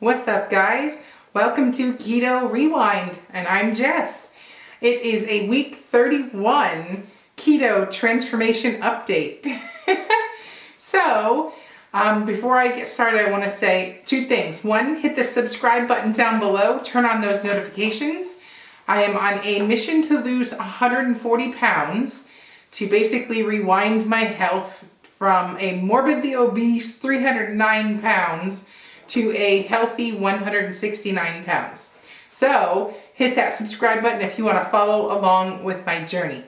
What's up, guys? Welcome to Keto Rewind, and I'm Jess. It is a week 31 keto transformation update. Before I get started, I want to say two things. One, hit the subscribe button down below, turn on those notifications. I am on a mission to lose 140 pounds to basically rewind my health from a morbidly obese 309 pounds to a healthy 169 pounds. So hit that subscribe button if you want to follow along with my journey.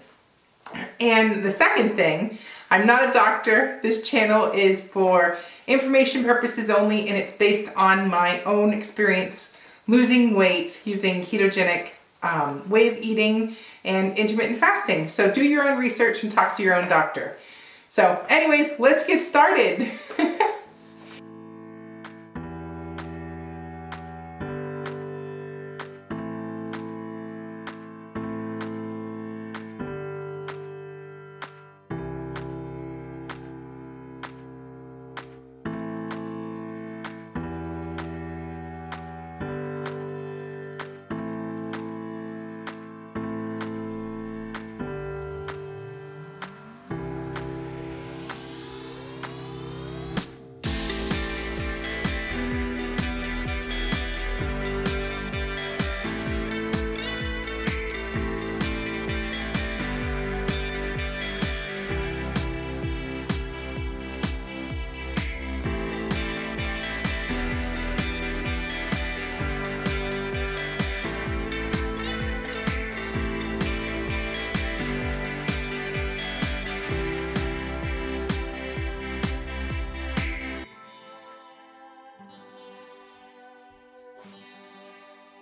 And the second thing, I'm not a doctor. This channel is for information purposes only, and it's based on my own experience losing weight using ketogenic way of eating and intermittent fasting. So do your own research and talk to your own doctor. So anyways, let's get started.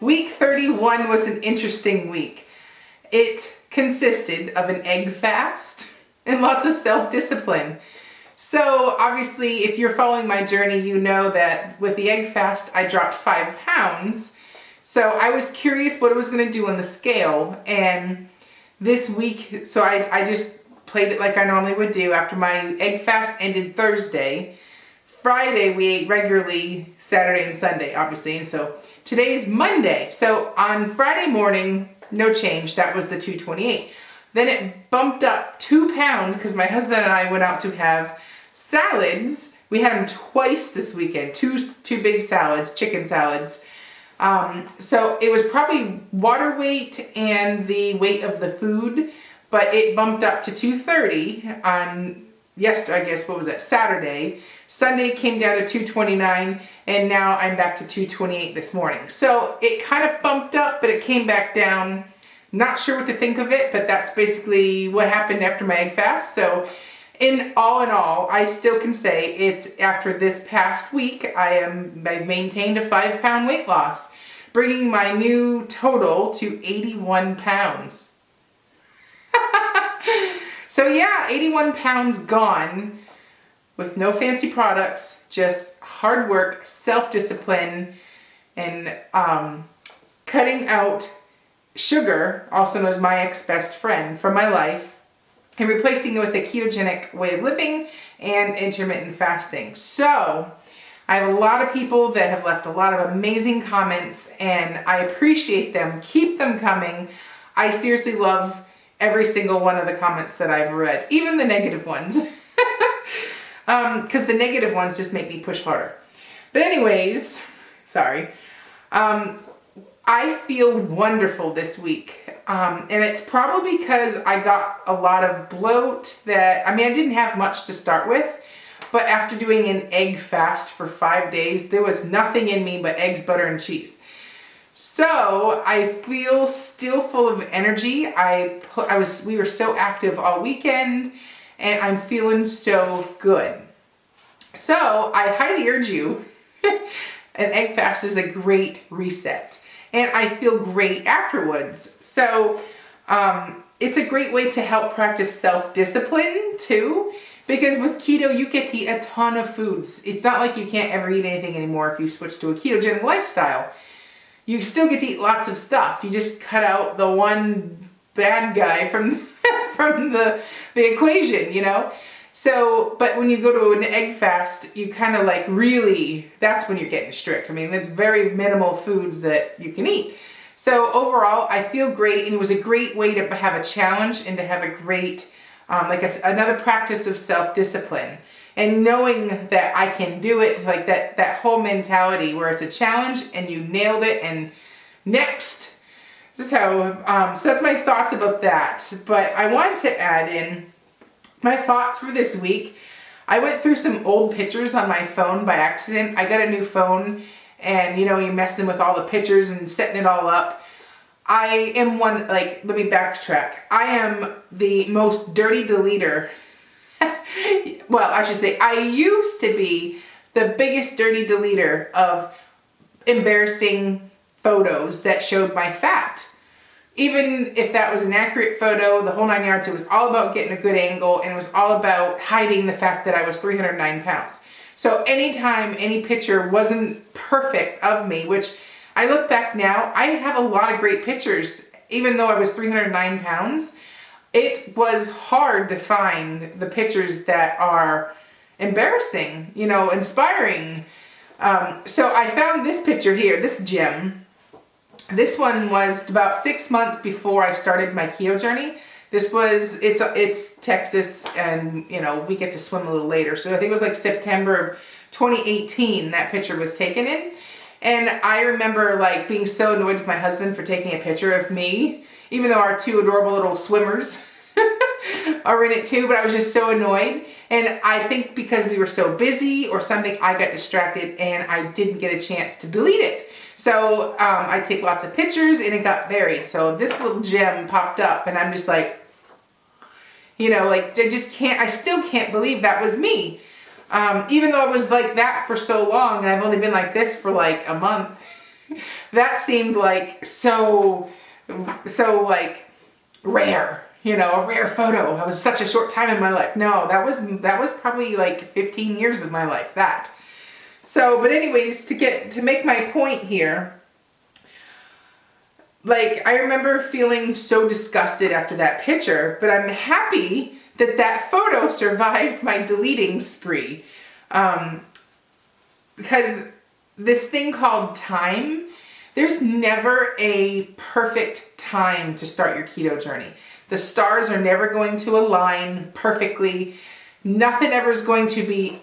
Week 31 was an interesting week. It consisted of an egg fast and lots of self-discipline. So obviously, if you're following my journey, you know that with the egg fast, I dropped 5 pounds. So I was curious what it was going to do on the scale. And this week, so I just played it like I normally would do. After my egg fast ended Thursday, Friday we ate regularly, Saturday and Sunday, obviously. And so today's Monday. So on Friday morning, no change. That was the 228. Then it bumped up 2 pounds because my husband and I went out to have salads. We had them twice this weekend. Two big salads, chicken salads. So it was probably water weight and the weight of the food, but it bumped up to 230 on yesterday, I guess, what was that, Saturday. Sunday came down to 229, and now I'm back to 228 this morning. So it kind of bumped up, but it came back down. Not sure what to think of it, but that's basically what happened after my egg fast. So in all, I still can say it's after this past week, I've maintained a 5-pound weight loss, bringing my new total to 81 pounds. So yeah, 81 pounds gone with no fancy products, just hard work, self-discipline, and cutting out sugar, also known as my ex-best friend, from my life, and replacing it with a ketogenic way of living and intermittent fasting. So I have a lot of people that have left a lot of amazing comments, and I appreciate them. Keep them coming. I seriously love every single one of the comments that I've read, even the negative ones. Because the negative ones just make me push harder. But anyways, sorry. I feel wonderful this week. And it's probably because I got a lot of bloat that, I didn't have much to start with, but after doing an egg fast for 5 days, there was nothing in me but eggs, butter, and cheese. So I feel still full of energy. We were so active all weekend, and I'm feeling so good. So I highly urge you, an egg fast is a great reset, and I feel great afterwards. So it's a great way to help practice self-discipline too, because with keto you get to eat a ton of foods. It's not like you can't ever eat anything anymore if you switch to a ketogenic lifestyle. You still get to eat lots of stuff. You just cut out the one bad guy from the equation, you know? So, but when you go to an egg fast, you kind of like really, that's when you're getting strict. I mean, it's very minimal foods that you can eat. So overall, I feel great, and it was a great way to have a challenge and to have a great, another practice of self-discipline. And knowing that I can do it, like that whole mentality where it's a challenge and you nailed it and next. So that's my thoughts about that. But I wanted to add in my thoughts for this week. I went through some old pictures on my phone by accident. I got a new phone, and you messing with all the pictures and setting it all up. I am let me backtrack. I am the most dirty deleter. Well, I should say I used to be the biggest dirty deleter of embarrassing photos that showed my fat. Even if that was an accurate photo, the whole 9 yards, it was all about getting a good angle, and it was all about hiding the fact that I was 309 pounds. So anytime any picture wasn't perfect of me, which I look back now, I have a lot of great pictures. Even though I was 309 pounds, it was hard to find the pictures that are embarrassing, inspiring. So I found this picture here, this gem. This one was about 6 months before I started my keto journey. It's Texas, and we get to swim a little later. So I think it was like September of 2018 that picture was taken in. And I remember being so annoyed with my husband for taking a picture of me, even though our two adorable little swimmers are in it too, but I was just so annoyed. And I think because we were so busy or something, I got distracted and I didn't get a chance to delete it. So I take lots of pictures and it got buried. So this little gem popped up, and I'm just like, I still can't believe that was me. Even though I was like that for so long, and I've only been like this for like a month, that seemed like so rare, a rare photo. I was such a short time in my life. No, that was probably like 15 years of my life, that. So, but anyways, to make my point here, I remember feeling so disgusted after that picture, but I'm happy that photo survived my deleting spree. Because this thing called time, there's never a perfect time to start your keto journey. The stars are never going to align perfectly. Nothing ever is going to be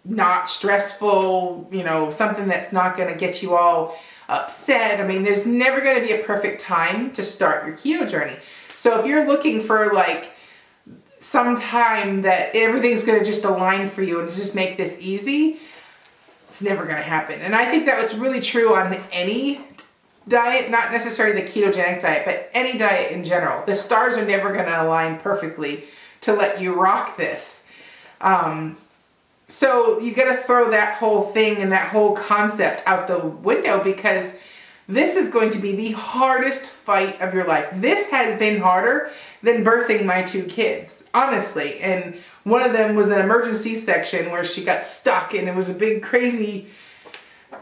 not stressful, something that's not going to get you all upset. I mean, there's never going to be a perfect time to start your keto journey. So if you're looking for some time that everything's going to just align for you and just make this easy, it's never going to happen. And I think that was really true on any diet, not necessarily the ketogenic diet, but any diet in general. The stars are never going to align perfectly to let you rock this. So you got to throw that whole thing and that whole concept out the window, because this is going to be the hardest fight of your life. This has been harder than birthing my two kids, honestly. And one of them was an emergency section where she got stuck, and it was a big, crazy,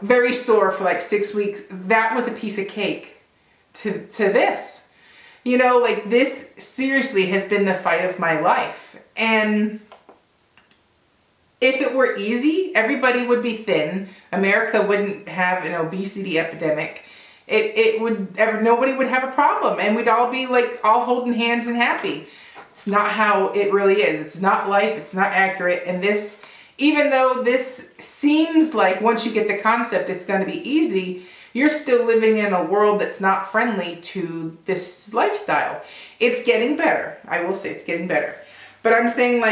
very sore for like 6 weeks. That was a piece of cake to this. This seriously has been the fight of my life. And if it were easy, everybody would be thin. America wouldn't have an obesity epidemic. Nobody would have a problem, and we'd all be all holding hands and happy. It's not how it really is. It's not life. It's not accurate. And this, even though this seems like once you get the concept, it's going to be easy, you're still living in a world that's not friendly to this lifestyle. It's getting better. I will say it's getting better. But I'm saying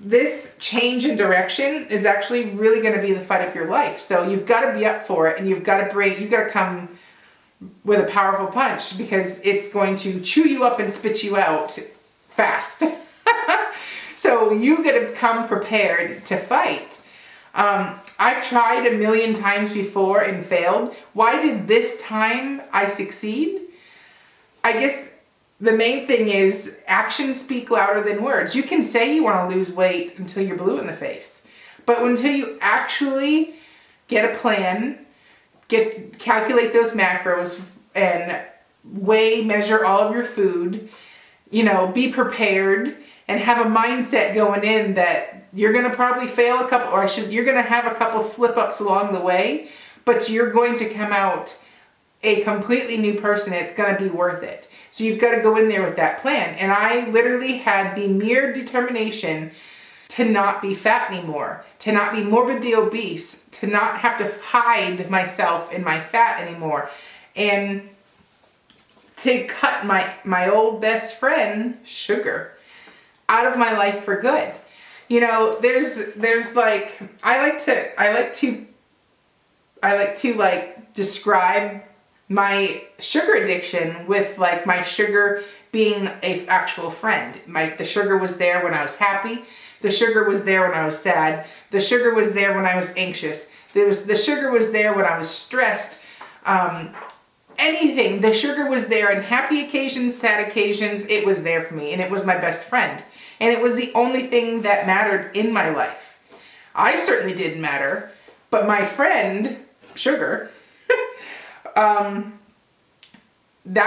this change in direction is actually really going to be the fight of your life. So you've got to be up for it, and you've got to come with a powerful punch, because it's going to chew you up and spit you out fast. So you got to come prepared to fight. I've tried a million times before and failed. Why did this time I succeed? I guess the main thing is actions speak louder than words. You can say you want to lose weight until you're blue in the face, but until you actually get a plan, calculate those macros and measure all of your food, be prepared and have a mindset going in that you're going to probably fail a couple, you're going to have a couple slip ups along the way, but you're going to come out a completely new person. It's going to be worth it. So you've got to go in there with that plan. And I literally had the mere determination to not be fat anymore, to not be morbidly obese, to not have to hide myself in my fat anymore, and to cut my old best friend, sugar, out of my life for good. You know, there's like, I like to like describe my sugar addiction with like my sugar being a actual friend. The sugar was there when I was happy. The sugar was there when I was sad. The sugar was there when I was anxious. The sugar was there when I was stressed. Anything, the sugar was there in happy occasions, sad occasions. It was there for me, and it was my best friend. And it was the only thing that mattered in my life. I certainly didn't matter, but my friend, sugar, that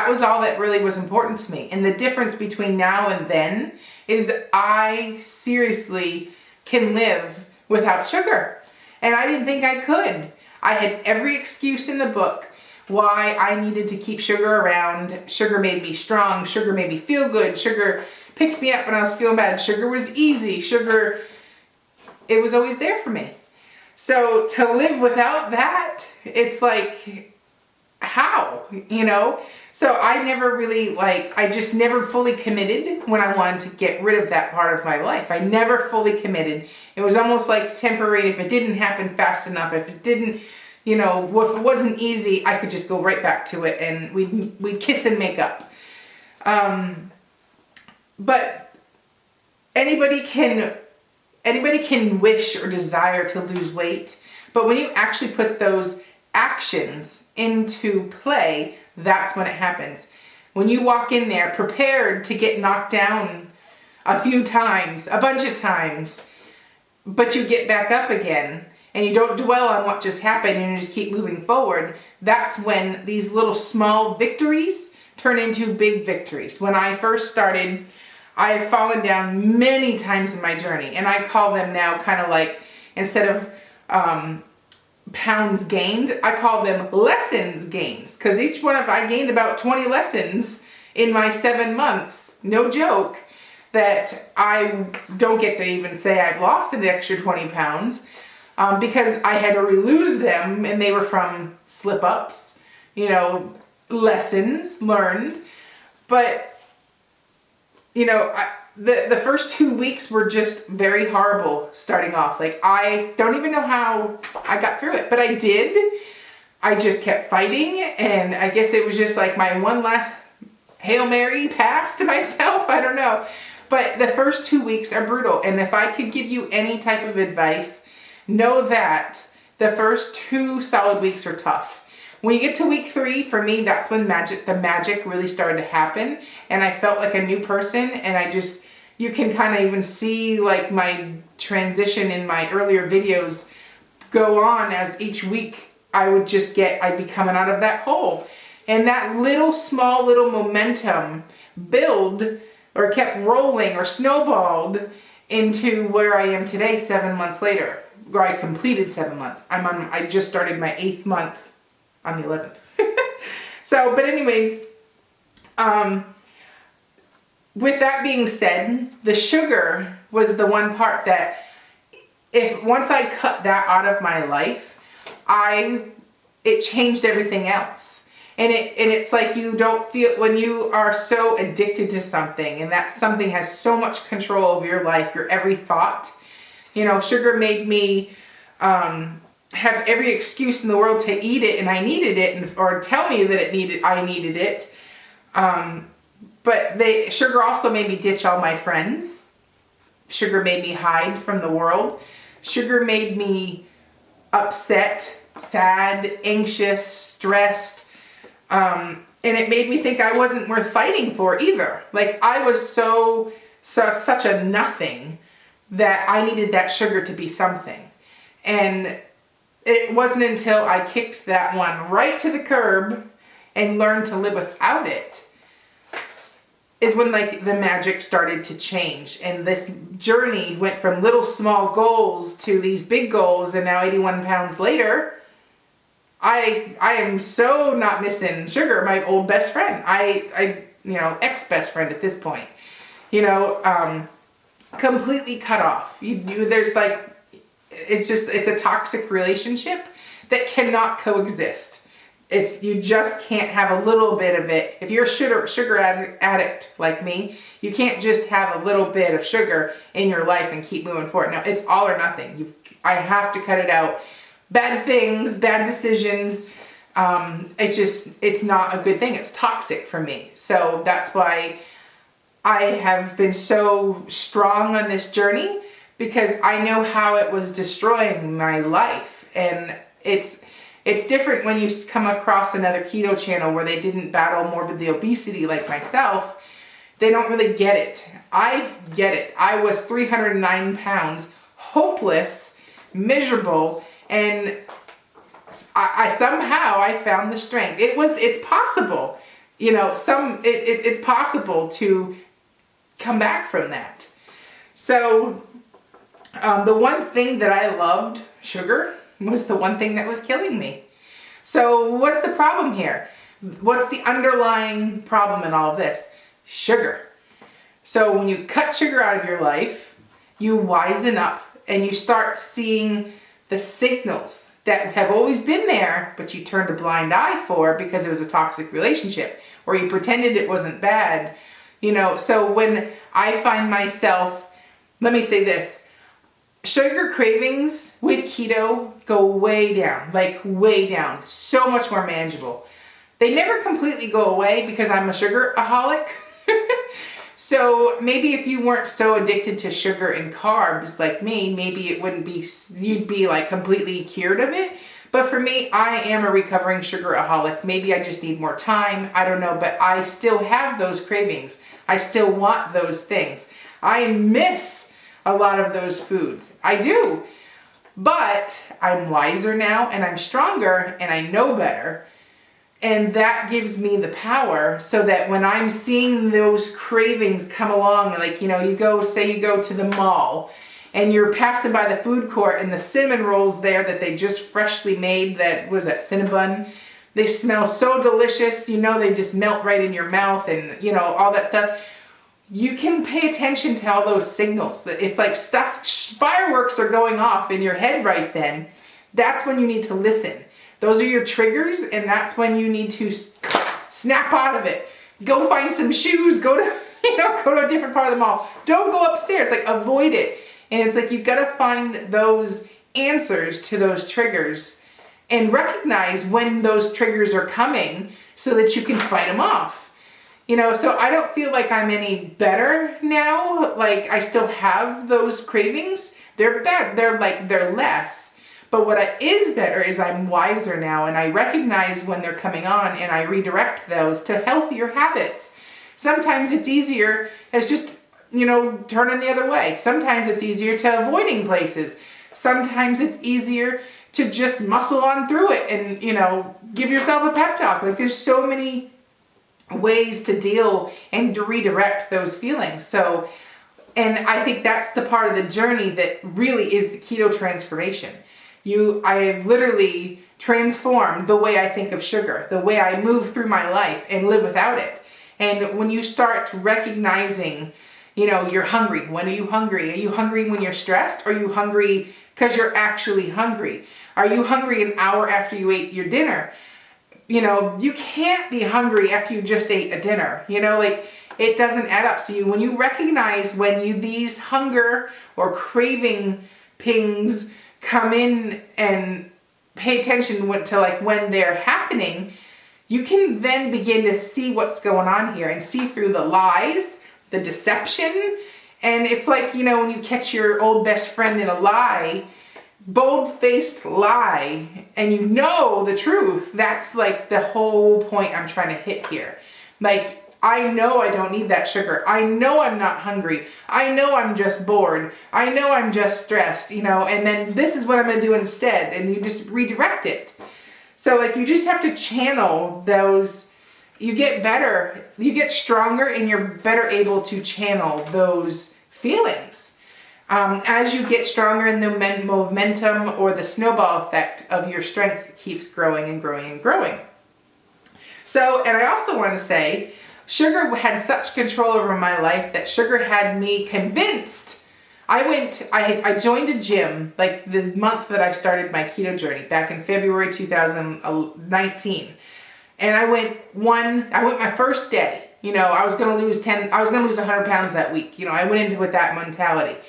was all that really was important to me. And the difference between now and then is I seriously can live without sugar. And I didn't think I could. I had every excuse in the book why I needed to keep sugar around. Sugar made me strong. Sugar made me feel good. Sugar picked me up when I was feeling bad. Sugar was easy. Sugar, it was always there for me. So to live without that, it's like, how, you know? So I never really I just never fully committed when I wanted to get rid of that part of my life. I never fully committed. It was almost like temporary. If it didn't happen fast enough, if it didn't, you know, if it wasn't easy, I could just go right back to it and we'd kiss and make up. But anybody can wish or desire to lose weight, but when you actually put those actions into play, that's when it happens. When you walk in there prepared to get knocked down a few times, a bunch of times, but you get back up again and you don't dwell on what just happened and you just keep moving forward, that's when these little small victories turn into big victories. When I first started, I have fallen down many times in my journey, and I call them now kind of like, instead of pounds gained, I call them lessons gained, because I gained about 20 lessons in my 7 months, no joke, that I don't get to even say I've lost an extra 20 pounds because I had to lose them, and they were from slip ups, you know, lessons learned. But you know, the first 2 weeks were just very horrible starting off. Like, I don't even know how I got through it, but I did. I just kept fighting, and I guess it was just like my one last Hail Mary pass to myself. I don't know. But the first 2 weeks are brutal, and if I could give you any type of advice, know that the first 2 solid weeks are tough. When you get to week 3, for me, that's when the magic really started to happen. And I felt like a new person. And you can kind of even see like my transition in my earlier videos go on as each week I'd be coming out of that hole. And that small little momentum kept rolling or snowballed into where I am today, 7 months later, where I completed 7 months. I just started my 8th month on the 11th. So, but anyways, with that being said, the sugar was the one part that once I cut that out of my life, it changed everything else. And it's like you don't feel, when you are so addicted to something and that something has so much control over your life, your every thought. You know, sugar made me have every excuse in the world to eat it, and I needed it, or tell me that I needed it. But sugar also made me ditch all my friends. Sugar made me hide from the world. Sugar made me upset, sad, anxious, stressed. And it made me think I wasn't worth fighting for either. Like, I was such a nothing that I needed that sugar to be something. And it wasn't until I kicked that one right to the curb and learned to live without it is when like the magic started to change, and this journey went from little small goals to these big goals, and now 81 pounds later, I am so not missing sugar, my old best friend. I ex-best friend at this point, completely cut off. There's like, it's a toxic relationship that cannot coexist. You just can't have a little bit of it. If you're a sugar addict like me, you can't just have a little bit of sugar in your life and keep moving forward. No, it's all or nothing. I have to cut it out. Bad things, bad decisions. It's not a good thing. It's toxic for me. So that's why I have been so strong on this journey, because I know how it was destroying my life. And it's different when you come across another keto channel where they didn't battle morbidly obesity like myself. They don't really get it. I get it. I was 309 pounds, hopeless, miserable, and I somehow found the strength. It's possible, it's possible to come back from that. So the one thing that I loved, sugar, was the one thing that was killing me. So what's the problem here? What's the underlying problem in all of this? Sugar. So when you cut sugar out of your life, you wisen up and you start seeing the signals that have always been there, but you turned a blind eye for because it was a toxic relationship, or you pretended it wasn't bad. So when I find myself, let me say this, sugar cravings with keto go way down, so much more manageable. They never completely go away because I'm a sugar-aholic. So maybe if you weren't so addicted to sugar and carbs like me, maybe you'd be like completely cured of it. But for me, I am a recovering sugar-aholic. Maybe I just need more time. I don't know, but I still have those cravings. I still want those things. I miss a lot of those foods. I do. But I'm wiser now, and I'm stronger, and I know better. And that gives me the power so that when I'm seeing those cravings come along, like, you go to the mall and you're passing by the food court and the cinnamon rolls there that they just freshly made, Cinnabon, they smell so delicious, they just melt right in your mouth, and, all that stuff. You can pay attention to all those signals. It's like fireworks are going off in your head right then. That's when you need to listen. Those are your triggers, and that's when you need to snap out of it. Go find some shoes, go to a different part of the mall. Don't go upstairs, avoid it. And it's like you've got to find those answers to those triggers and recognize when those triggers are coming so that you can fight them off. So I don't feel like I'm any better now. I still have those cravings. They're bad. They're less. But what is better is I'm wiser now, and I recognize when they're coming on, and I redirect those to healthier habits. Sometimes it's easier as just, turning the other way. Sometimes it's easier to avoiding places. Sometimes it's easier to just muscle on through it and, give yourself a pep talk. There's so many ways to deal and to redirect those feelings. So, and I think that's the part of the journey that really is the keto transformation. I have literally transformed the way I think of sugar, the way I move through my life and live without it. And when you start recognizing, you're hungry. When are you hungry? Are you hungry when you're stressed? Or are you hungry because you're actually hungry? Are you hungry an hour after you ate your dinner? You can't be hungry after you just ate a dinner. It doesn't add up. So when you recognize these hunger or craving pings come in and pay attention to when they're happening, you can then begin to see what's going on here and see through the lies, the deception. And it's like, when you catch your old best friend in a lie, bold-faced lie, and the truth, that's the whole point I'm trying to hit here. I know I don't need that sugar. I know I'm not hungry. I know I'm just bored. I know I'm just stressed, and then this is what I'm going to do instead. And you just redirect it. So you just have to channel those you get better, you get stronger, and you're better able to channel those feelings. As you get stronger, and the momentum or the snowball effect of your strength keeps growing and growing and growing. So, and I also want to say, sugar had such control over my life that sugar had me convinced. I joined a gym like the month that I started my keto journey back in February 2019. And I went my first day. I was going to lose 100 pounds that week. I went into it with that mentality.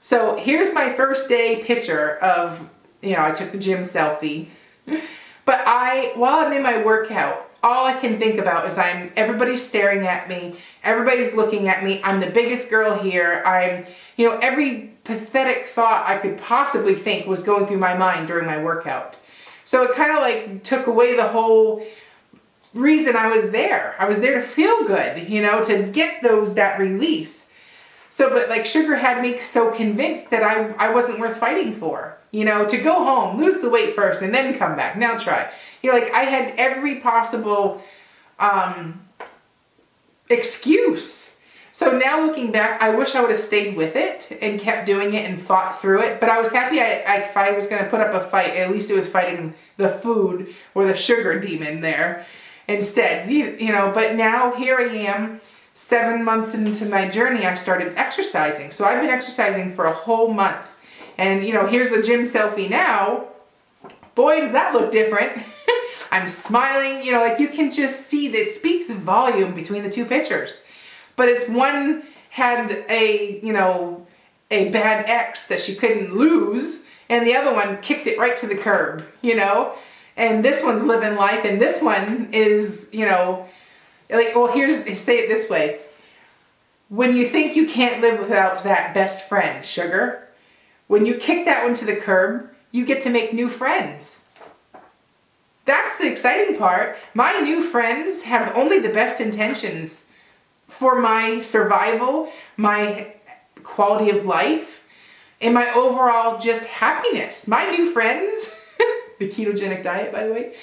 So here's my first day picture of, I took the gym selfie. But while I'm in my workout, all I can think about is everybody's staring at me. Everybody's looking at me. I'm the biggest girl here. Every pathetic thought I could possibly think was going through my mind during my workout. So it kind of like took away the whole reason I was there. I was there to feel good, to get that release. So, but like sugar had me so convinced that I wasn't worth fighting for, to go home, lose the weight first and then come back. Now try. I had every possible excuse. So now looking back, I wish I would have stayed with it and kept doing it and fought through it. But I was happy if I was going to put up a fight, at least it was fighting the food or the sugar demon there instead. But now here I am, 7 months into my journey, I started exercising. So I've been exercising for a whole month. And, here's the gym selfie now. Boy, does that look different. I'm smiling, you can just see that it speaks volume between the two pictures. But it's one had a bad ex that she couldn't lose, and the other one kicked it right to the curb, And this one's living life, and this one is, say it this way. When you think you can't live without that best friend, sugar, when you kick that one to the curb, you get to make new friends. That's the exciting part. My new friends have only the best intentions for my survival, my quality of life, and my overall just happiness. My new friends, the ketogenic diet, by the way,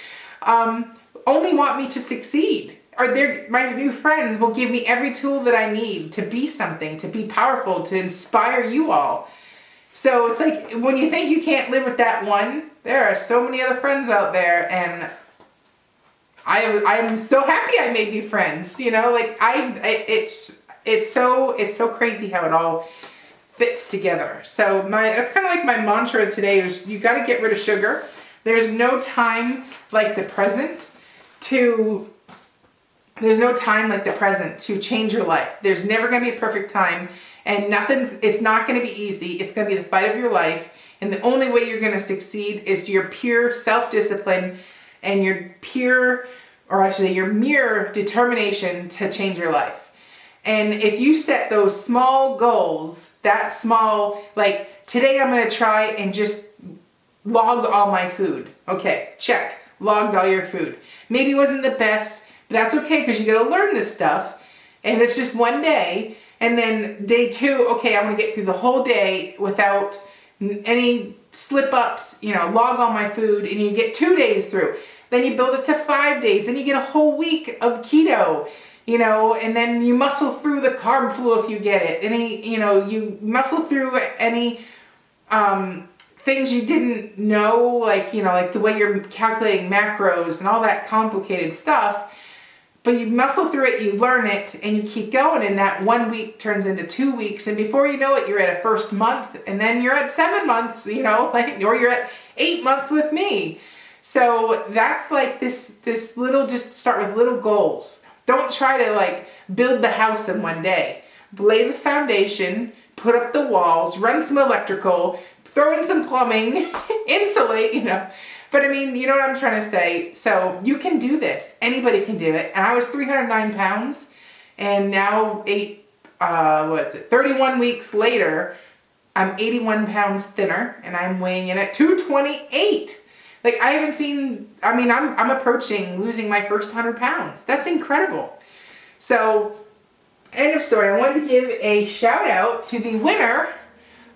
only want me to succeed. My new friends will give me every tool that I need to be something, to be powerful, to inspire you all. So it's like when you think you can't live with that one, there are so many other friends out there, and I'm so happy I made new friends. It's so crazy how it all fits together. So that's kind of like my mantra today is you got to get rid of sugar. There's no time like the present to change your life. There's never going to be a perfect time, and it's not going to be easy. It's going to be the fight of your life. And the only way you're going to succeed is your pure self-discipline and your mere determination to change your life. And if you set those small goals, like today I'm going to try and just log all my food. Okay, check. Logged all your food. Maybe it wasn't the best, but that's okay because you got to learn this stuff. And it's just one day. And then day 2, okay, I'm going to get through the whole day without any slip-ups, log all my food, and you get 2 days through. Then you build it to 5 days, then you get a whole week of keto, and then you muscle through the carb flu if you get it. You muscle through any things you didn't know, like the way you're calculating macros and all that complicated stuff. But you muscle through it, you learn it, and you keep going, and that 1 week turns into 2 weeks, and before you know it, you're at a first month, and then you're at 7 months, or you're at 8 months with me. So that's like this little, just start with little goals. Don't try to build the house in one day. Lay the foundation, put up the walls, run some electrical, throw in some plumbing, insulate, But you know what I'm trying to say. So you can do this. Anybody can do it. And I was 309 pounds, and now 31 weeks later, I'm 81 pounds thinner, and I'm weighing in at 228. I haven't seen, I'm approaching losing my first 100 pounds. That's incredible. So, end of story. I wanted to give a shout out to the winner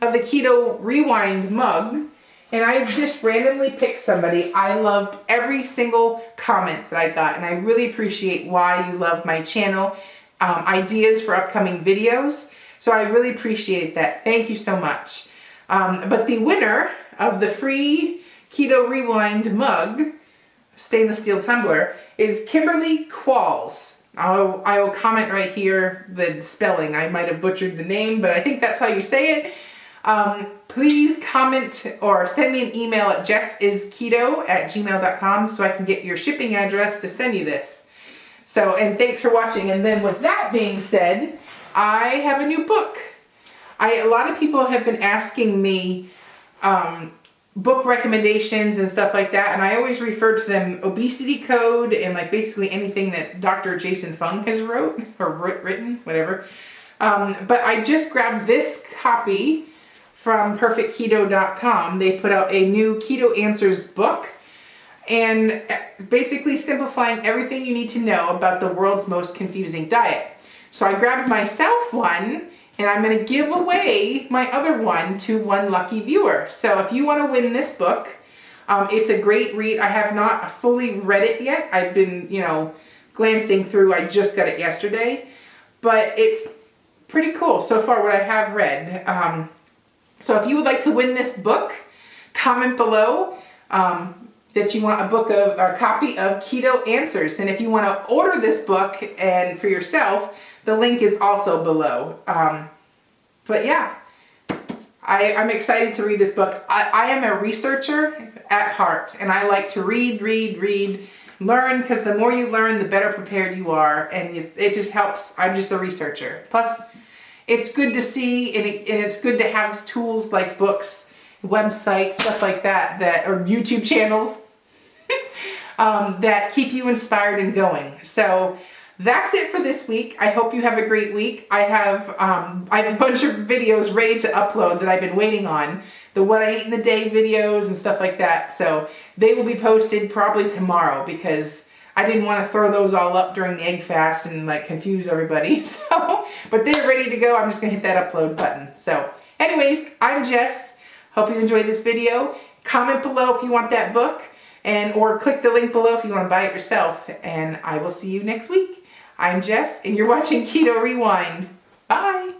of the Keto Rewind mug. and I just randomly picked somebody. I loved every single comment that I got, and I really appreciate why you love my channel, ideas for upcoming videos. So I really appreciate that. Thank you so much. But the winner of the free Keto Rewind mug, stainless steel tumbler, is Kimberly Qualls. I will comment right here the spelling. I might have butchered the name, but I think that's how you say it. Please comment or send me an email at jessisketo@gmail.com so I can get your shipping address to send you this. So, and thanks for watching. And then with that being said, I have a new book. A lot of people have been asking me book recommendations and stuff like that, and I always refer to them Obesity Code and like basically anything that Dr. Jason Fung has written, whatever. But I just grabbed this copy from perfectketo.com. They put out a new Keto Answers book, and basically simplifying everything you need to know about the world's most confusing diet. So I grabbed myself one, and I'm going to give away my other one to one lucky viewer. So if you want to win this book, it's a great read. I have not fully read it yet. I've been, glancing through. I just got it yesterday, but it's pretty cool so far what I have read. So if you would like to win this book, comment below that you want a copy of Keto Answers. And if you want to order this book and for yourself, the link is also below. But yeah, I'm excited to read this book. I am a researcher at heart, and I like to read, learn, because the more you learn, the better prepared you are, and it just helps. I'm just a researcher. Plus, it's good to see, and it's good to have tools like books, websites, stuff like that, or YouTube channels that keep you inspired and going. So that's it for this week. I hope you have a great week. I have a bunch of videos ready to upload that I've been waiting on. The what I eat in the day videos and stuff like that. So they will be posted probably tomorrow because I didn't want to throw those all up during the egg fast and like confuse everybody. So, but they're ready to go. I'm just gonna hit that upload button. So anyways, I'm Jess. Hope you enjoyed this video. Comment below if you want that book, or click the link below if you want to buy it yourself. And I will see you next week. I'm Jess, and you're watching Keto Rewind. Bye.